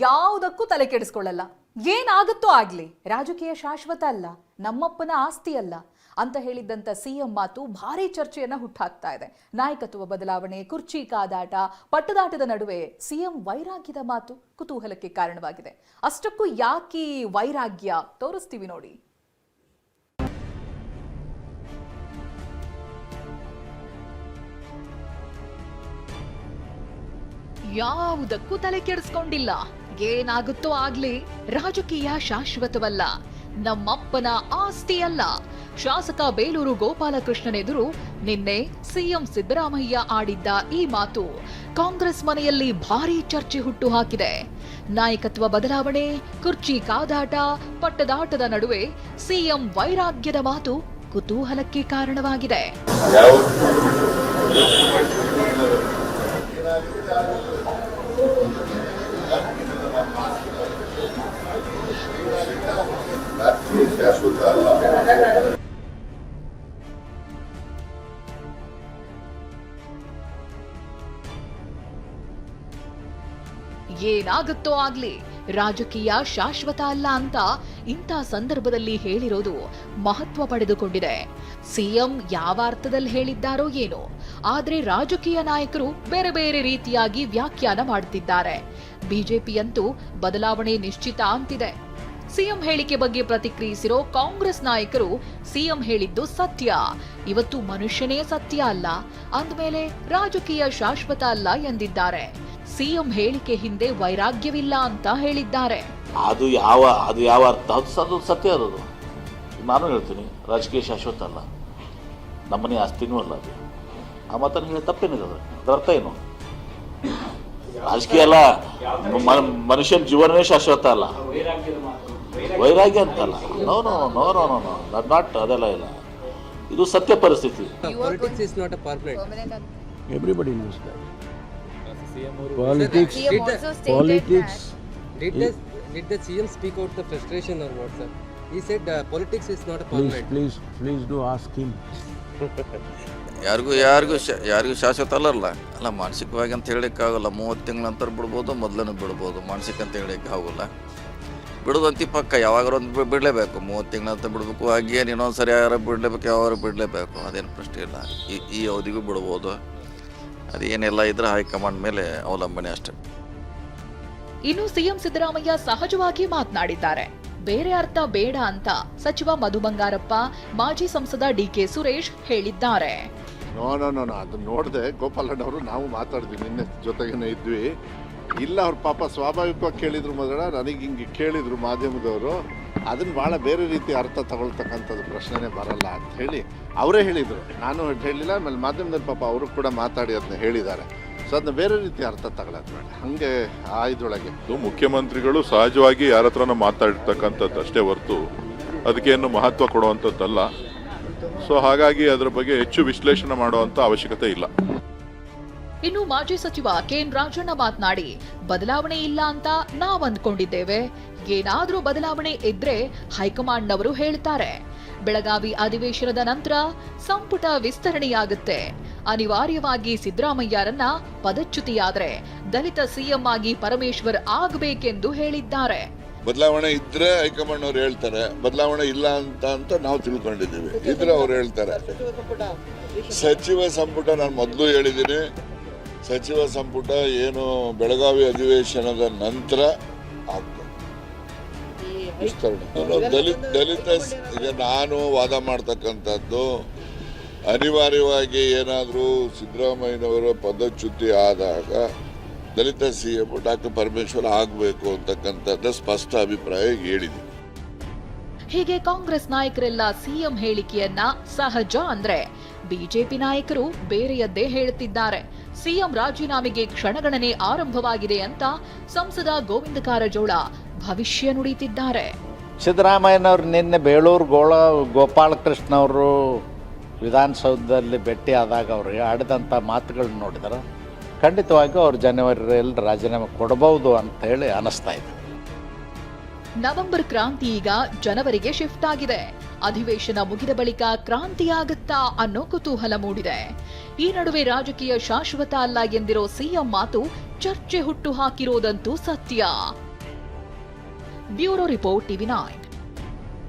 ಯಾವುದಕ್ಕೂ ತಲೆ ಕೆಡಿಸ್ಕೊಳ್ಳಲ್ಲ. ಏನಾಗುತ್ತೋ ಆಗ್ಲಿ, ರಾಜಕೀಯ ಶಾಶ್ವತ ಅಲ್ಲ, ನಮ್ಮಪ್ಪನ ಆಸ್ತಿ ಅಲ್ಲ ಅಂತ ಹೇಳಿದ್ದಂತ ಸಿಎಂ ಮಾತು ಭಾರಿ ಚರ್ಚೆಯನ್ನ ಹುಟ್ಟಾಕ್ತಾ ಇದೆ. ನಾಯಕತ್ವ ಬದಲಾವಣೆ, ಕುರ್ಚಿ ಕಾದಾಟ, ಪಟ್ಟದಾಟದ ನಡುವೆ ಸಿಎಂ ವೈರಾಗ್ಯದ ಮಾತು ಕುತೂಹಲಕ್ಕೆ ಕಾರಣವಾಗಿದೆ. ಅಷ್ಟಕ್ಕೂ ಯಾಕೆ ವೈರಾಗ್ಯ ತೋರಿಸ್ತೀವಿ ನೋಡಿ. ಯಾವುದಕ್ಕೂ ತಲೆ ಕೆಡಿಸ್ಕೊಂಡಿಲ್ಲ, ಏನಾಗುತ್ತೋ ಆಗ್ಲಿ, ರಾಜಕೀಯ ಶಾಶ್ವತವಲ್ಲ, ನಮ್ಮಪ್ಪನ ಆಸ್ತಿ ಅಲ್ಲ. ಶಾಸಕ ಬೇಲೂರು ಗೋಪಾಲಕೃಷ್ಣನೆದುರು ನಿನ್ನೆ ಸಿಎಂ ಸಿದ್ದರಾಮಯ್ಯ ಆಡಿದ್ದ ಈ ಮಾತು ಕಾಂಗ್ರೆಸ್ ಮನೆಯಲ್ಲಿ ಭಾರೀ ಚರ್ಚೆ ಹುಟ್ಟು ಹಾಕಿದೆ. ನಾಯಕತ್ವ ಬದಲಾವಣೆ, ಕುರ್ಚಿ ಕಾದಾಟ, ಪಟ್ಟದಾಟದ ನಡುವೆ ಸಿಎಂ ವೈರಾಗ್ಯದ ಮಾತು ಕುತೂಹಲಕ್ಕೆ ಕಾರಣವಾಗಿದೆ. ಏನಾಗುತ್ತೋ ಆಗ್ಲಿ, ರಾಜಕೀಯ ಶಾಶ್ವತ ಅಲ್ಲ ಅಂತ ಇಂಥ ಸಂದರ್ಭದಲ್ಲಿ ಹೇಳಿರೋದು ಮಹತ್ವ ಪಡೆದುಕೊಂಡಿದೆ. ಸಿಎಂ ಯಾವ ಅರ್ಥದಲ್ಲಿ ಹೇಳಿದ್ದಾರೋ ಏನೋ, ಆದ್ರೆ ರಾಜಕೀಯ ನಾಯಕರು ಬೇರೆ ಬೇರೆ ರೀತಿಯಾಗಿ ವ್ಯಾಖ್ಯಾನ ಮಾಡುತ್ತಿದ್ದಾರೆ. ಬಿಜೆಪಿಯಂತೂ ಬದಲಾವಣೆ ನಿಶ್ಚಿತ ಅಂತಿದೆ. ಸಿಎಂ ಹೇಳಿಕೆ ಬಗ್ಗೆ ಪ್ರತಿಕ್ರಿಯಿಸಿರೋ ಕಾಂಗ್ರೆಸ್ ನಾಯಕರು ಸಿಎಂ ಹೇಳಿದ್ದು ಸತ್ಯ, ಇವತ್ತು ಮನುಷ್ಯನೇ ಸತ್ಯ ಅಲ್ಲ ಅಂದ್ಮೇಲೆ ರಾಜಕೀಯ ಶಾಶ್ವತ ಅಲ್ಲ ಎಂದಿದ್ದಾರೆ. ಸಿಎಂ ಹೇಳಿಕೆ ಹಿಂದೆ ವೈರಾಗ್ಯವಿಲ್ಲ ಅಂತ ಹೇಳಿದ್ದಾರೆ. ಅದು ಯಾವ ಅರ್ಥ, ಅದು ಸತ್ಯ ಅದು. ನಾನು ಹೇಳ್ತೀನಿ, ರಾಜಕೀಯ ಶಾಶ್ವತ ಅಲ್ಲ, ನಮ್ಮನೆ ಆಸ್ತಿನೂ ಅಲ್ಲ. ಅದು ಆ ಮಾತನ್ನು ಹೇಳಿ ತಪ್ಪೇನಿದೆ, ಅದರ ಅರ್ಥ ಏನು? ರಾಜಕೀಯ ಅಲ್ಲ, ಮನುಷ್ಯನ ಜೀವನವೇ ಶಾಶ್ವತ ಅಲ್ಲ, ವೈರಾಗ್ಯ ಅಂತಲ್ಲ. No no no no no no not, ಅದೆಲ್ಲ ಇಲ್ಲ. ಇದು ಸತ್ಯ ಪರಿಸ್ಥಿತಿ. Everybody knows that. Politics. Did the CM speak out the frustration or what, sir? He said politics is not a permanent. Please do ask him. ಯಾರಿಗೂ ಶಾಶ್ವತ ಅಲ್ಲ. ಮಾನಸಿಕವಾಗಿ ಅಂತ ಹೇಳೋಕ್ಕಾಗಲ್ಲ. 30 ತಿಂಗಳ ನಂತರ ಬಿಡ್ಬೋದು, ಮೊದಲನೇ ಬಿಡ್ಬೋದು. ಮಾನಸಿಕ ಅಂತ ಹೇಳೋಕ್ಕೆ ಆಗೋಲ್ಲ. ಬಿಡೋದಂತಿ ಪಕ್ಕ, ಯಾವಾಗಾರು ಒಂದು ಬಿಡಲೇಬೇಕು. 30 ತಿಂಗಳ ಅಂತ ಬಿಡಬೇಕು, ಹಾಗೆ ಇನ್ನೊಂದು ಸರಿ ಯಾರು ಬಿಡಲೇಬೇಕು, ಯಾವಾಗ ಬಿಡಲೇಬೇಕು, ಅದೇನು ಪ್ರಶ್ನೆ ಇಲ್ಲ. ಈ ಅವಧಿಗೂ ಬಿಡ್ಬೋದು. ಅದೇನೆಲ್ಲ ಇದ್ರೆ ಹೈಕಮಾಂಡ್ ಮೇಲೆ ಅವಲಂಬನೆ ಅಷ್ಟೇ. ಇನ್ನು ಸಿಎಂ ಸಿದ್ದರಾಮಯ್ಯ ಸಹಜವಾಗಿ ಮಾತನಾಡಿದ್ದಾರೆ. ಬೇರೆ ಅರ್ಥ ಬೇಡ ಅಂತ ಸಚಿವ ಮಧು ಬಂಗಾರಪ್ಪ, ಮಾಜಿ ಸಂಸದ ಡಿಕೆ ಸುರೇಶ್ ಹೇಳಿದ್ದಾರೆ. ನೋ ಅದನ್ನ ನೋಡಿದೆ ಗೋಪಾಲಣ್ಣವರು, ನಾವು ಮಾತಾಡಿದ್ವಿ, ನಿನ್ನೆ ಜೊತೆಗೇನೆ ಇದ್ವಿ. ಇಲ್ಲ, ಅವ್ರ ಪಾಪ ಸ್ವಾಭಾವಿಕವಾಗಿ ಕೇಳಿದ್ರು ಮೊದಲ, ನನಗೆ ಹಿಂಗೆ ಕೇಳಿದ್ರು ಮಾಧ್ಯಮದವರು, ಅದನ್ನ ಭಾಳ ಬೇರೆ ರೀತಿ ಅರ್ಥ ತಗೊಳ್ತಕ್ಕಂಥದ್ದು ಪ್ರಶ್ನೆನೇ ಬರಲ್ಲ ಅಂತ ಹೇಳಿ ಅವರೇ ಹೇಳಿದರು. ನಾನು ಹೇಳಿಲ್ಲ. ಆಮೇಲೆ ಮಾಧ್ಯಮದಲ್ಲಿ ಪಾಪ ಅವರು ಕೂಡ ಮಾತಾಡಿ ಅದನ್ನ ಹೇಳಿದ್ದಾರೆ. ಸೊ ಅದನ್ನ ಬೇರೆ ರೀತಿ ಅರ್ಥ ತಗೊಳ್ಳೋದು ಬೇಡ, ಹಾಗೆ ಇದ್ರೊಳಗೆ ಮುಖ್ಯಮಂತ್ರಿಗಳು ಸಹಜವಾಗಿ ಯಾರ ಹತ್ರನೂ ಮಾತಾಡಿರ್ತಕ್ಕಂಥದ್ದು ಅಷ್ಟೇ ಹೊರತು ಅದಕ್ಕೇನು ಮಹತ್ವ ಕೊಡುವಂಥದ್ದಲ್ಲ. ಸೊ ಹಾಗಾಗಿ ಅದರ ಬಗ್ಗೆ ಹೆಚ್ಚು ವಿಶ್ಲೇಷಣೆ ಮಾಡುವಂಥ ಅವಶ್ಯಕತೆ ಇಲ್ಲ. ಇನ್ನು ಮಾಜಿ ಸಚಿವ ಕೆಎನ್ ರಾಜಣ್ಣ ಮಾತನಾಡಿ, ಬದಲಾವಣೆ ಇಲ್ಲ ಅಂತ ನಾವ್ ಅಂದ್ಕೊಂಡಿದ್ದೇವೆ, ಏನಾದ್ರೂ ಬದಲಾವಣೆ ಇದ್ರೆ ಹೈಕಮಾಂಡ್ನವರು ಹೇಳ್ತಾರೆ. ಬೆಳಗಾವಿ ಅಧಿವೇಶನದ ನಂತರ ಸಂಪುಟ ವಿಸ್ತರಣೆಯಾಗುತ್ತೆ, ಅನಿವಾರ್ಯವಾಗಿ ಸಿದ್ದರಾಮಯ್ಯರನ್ನ ಪದಚ್ಯುತಿಯಾದ್ರೆ ದಲಿತ ಸಿಎಂ ಆಗಿ ಪರಮೇಶ್ವರ್ ಆಗಬೇಕೆಂದು ಹೇಳಿದ್ದಾರೆ. ಬದಲಾವಣೆ ಇದ್ರೆ ಹೈಕಮಾಂಡ್ ಅವ್ರು ಹೇಳ್ತಾರೆ, ಬದಲಾವಣೆ ಇಲ್ಲ ಅಂತ ನಾವು ತಿಳ್ಕೊಂಡಿದ್ದೀವಿ. ಇದ್ರೆ ಅವ್ರು ಹೇಳ್ತಾರೆ. ಸಚಿವ ಸಂಪುಟ ನಾನು ಮೊದಲು ಹೇಳಿದ್ದೀನಿ, ಸಚಿವ ಸಂಪುಟ ಏನು ಬೆಳಗಾವಿ ಅಧಿವೇಶನದ ನಂತರ ಆಗ್ತದೆ ವಿಸ್ತರಣೆ. ದಲಿತ ಈಗ ನಾನು ವಾದ ಮಾಡ್ತಕ್ಕಂಥದ್ದು, ಅನಿವಾರ್ಯವಾಗಿ ಏನಾದರೂ ಸಿದ್ದರಾಮಯ್ಯನವರ ಪದಚ್ಯುತಿ ಆದಾಗ ದಲಿತ ಸಿಎಂ ಡಾಕ್ಟರ್ ಪರಮೇಶ್ವರ್ ಆಗಬೇಕು ಅಂತಕ್ಕಂಥದ್ದು ಸ್ಪಷ್ಟ ಅಭಿಪ್ರಾಯ ಹೇಳಿದೆ. ಹೀಗೆ ಕಾಂಗ್ರೆಸ್ ನಾಯಕರೆಲ್ಲ ಸಿಎಂ ಹೇಳಿಕೆಯನ್ನ ಸಹಜ ಅಂದ್ರೆ, ಬಿಜೆಪಿ ನಾಯಕರು ಬೇರೆಯದ್ದೇ ಹೇಳುತ್ತಿದ್ದಾರೆ. ಸಿಎಂ ರಾಜೀನಾಮೆಗೆ ಕ್ಷಣಗಣನೆ ಆರಂಭವಾಗಿದೆ ಅಂತ ಸಂಸದ ಗೋವಿಂದ ಕಾರಜೋಳ ಭವಿಷ್ಯ ನುಡಿತಿದ್ದಾರೆ. ಸಿದ್ದರಾಮಯ್ಯನವರು ನಿನ್ನೆ ಬೇಳೂರು ಗೋಪಾಲಕೃಷ್ಣ ಅವರು ವಿಧಾನಸೌಧದಲ್ಲಿ ಭೇಟಿ ಆದಾಗ ಅವರು ಆಡಿದಂಥ ಮಾತುಗಳನ್ನ ನೋಡಿದರೆ ಖಂಡಿತವಾಗಿಯೂ ಅವರು ಜನವರಿಯಲ್ಲಿ ರಾಜೀನಾಮೆ ಕೊಡಬಹುದು ಅಂತ ಹೇಳಿ ಅನಿಸ್ತಾ ಇದೆ. ನವೆಂಬರ್ ಕ್ರಾಂತಿ ಈಗ ಜನವರಿಗೆ ಶಿಫ್ಟ್ ಆಗಿದೆ. ಅಧಿವೇಶನ ಮುಗಿದ ಬಳಿಕ ಕ್ರಾಂತಿಯಾಗುತ್ತಾ ಅನ್ನೋ ಕುತೂಹಲ ಮೂಡಿದೆ. ಈ ನಡುವೆ ರಾಜಕೀಯ ಶಾಶ್ವತ ಅಲ್ಲ ಎಂದಿರೋ ಸಿಎಂ ಮಾತು ಚರ್ಚೆ ಹುಟ್ಟು ಹಾಕಿರೋದಂತೂ ಸತ್ಯ. Bureau report TV9.